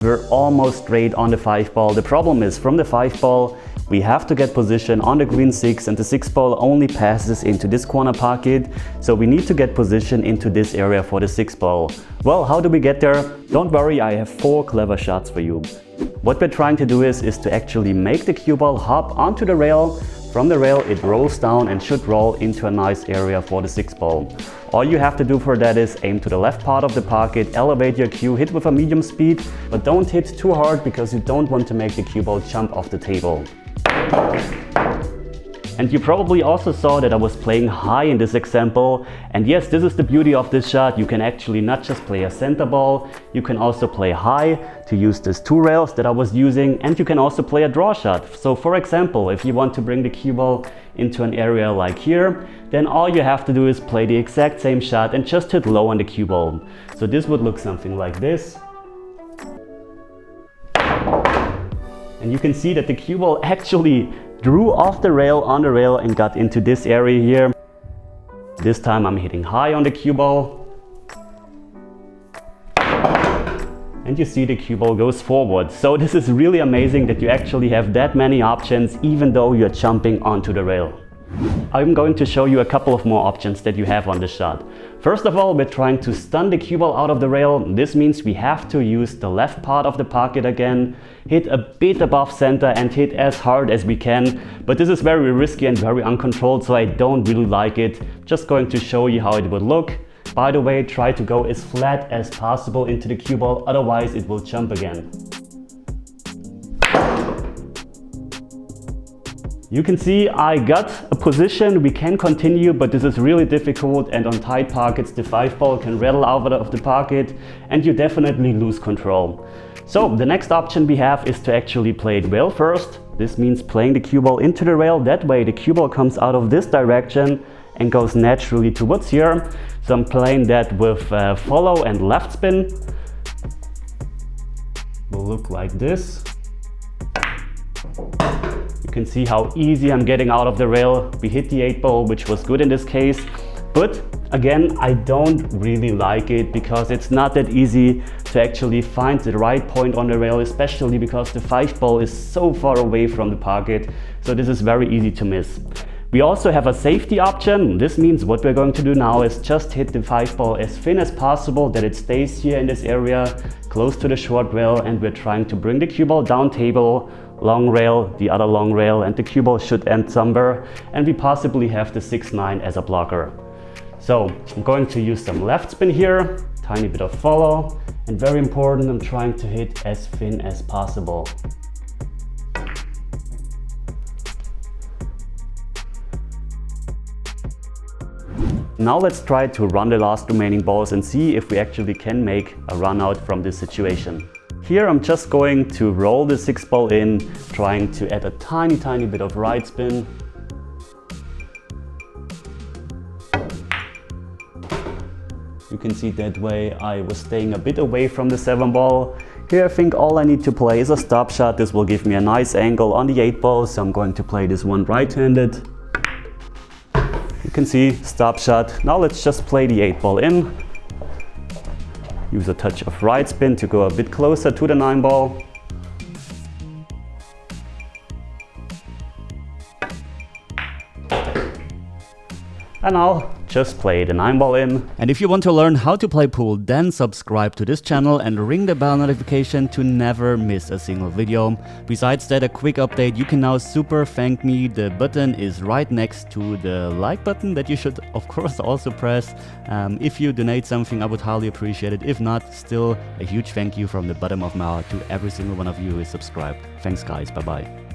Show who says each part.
Speaker 1: We're almost straight on the 5 ball. The problem is from the 5 ball, we have to get position on the green 6 and the 6 ball only passes into this corner pocket. So we need to get position into this area for the 6 ball. Well, how do we get there? Don't worry, I have 4 clever shots for you. What we're trying to do is to actually make the cue ball hop onto the rail. From the rail it rolls down and should roll into a nice area for the 6 ball. All you have to do for that is aim to the left part of the pocket, elevate your cue, hit with a medium speed, but don't hit too hard because you don't want to make the cue ball jump off the table. And you probably also saw that I was playing high in this example. And yes, this is the beauty of this shot. You can actually not just play a center ball, you can also play high to use these 2 rails that I was using, and you can also play a draw shot. So for example, if you want to bring the cue ball into an area like here, then all you have to do is play the exact same shot and just hit low on the cue ball. So this would look something like this. And you can see that the cue ball actually drew off the rail on the rail and got into this area here. This time I'm hitting high on the cue ball. And you see the cue ball goes forward. So this is really amazing that you actually have that many options even though you're jumping onto the rail. I'm going to show you a couple of more options that you have on this shot. First of all, we're trying to stun the cue ball out of the rail. This means we have to use the left part of the pocket again, hit a bit above center and hit as hard as we can. But this is very risky and very uncontrolled, so I don't really like it. Just going to show you how it would look. By the way, try to go as flat as possible into the cue ball, otherwise it will jump again. You can see I got a position, we can continue, but this is really difficult, and on tight pockets the 5 ball can rattle out of the pocket and you definitely lose control. So the next option we have is to actually play it rail first. This means playing the cue ball into the rail. That way the cue ball comes out of this direction and goes naturally towards here. So I'm playing that with follow and left spin. Will look like this. You can see how easy I'm getting out of the rail. We hit the 8 ball, which was good in this case. But again, I don't really like it because it's not that easy to actually find the right point on the rail, especially because the 5 ball is so far away from the pocket. So this is very easy to miss. We also have a safety option. This means what we're going to do now is just hit the 5 ball as thin as possible, that it stays here in this area, close to the short rail, and we're trying to bring the cue ball down table, long rail, the other long rail, and the cue ball should end somewhere, and we possibly have the 6-9 as a blocker. So I'm going to use some left spin here, tiny bit of follow, and very important, I'm trying to hit as thin as possible. Now let's try to run the last remaining balls and see if we actually can make a run out from this situation. Here I'm just going to roll the 6 ball in, trying to add a tiny bit of right spin. You can see that way I was staying a bit away from the 7 ball. Here I think all I need to play is a stop shot. This will give me a nice angle on the 8 ball, so I'm going to play this one right-handed. You can see stop shot. Now let's just play the 8 ball in. Use a touch of right spin to go a bit closer to the 9 ball. And now just play the 9 ball in. And if you want to learn how to play pool, then subscribe to this channel and ring the bell notification to never miss a single video. Besides that, a quick update, you can now super thank me. The button is right next to the like button that you should of course also press. If you donate something, I would highly appreciate it. If not, still a huge thank you from the bottom of my heart to every single one of you who is subscribed. Thanks guys, bye bye.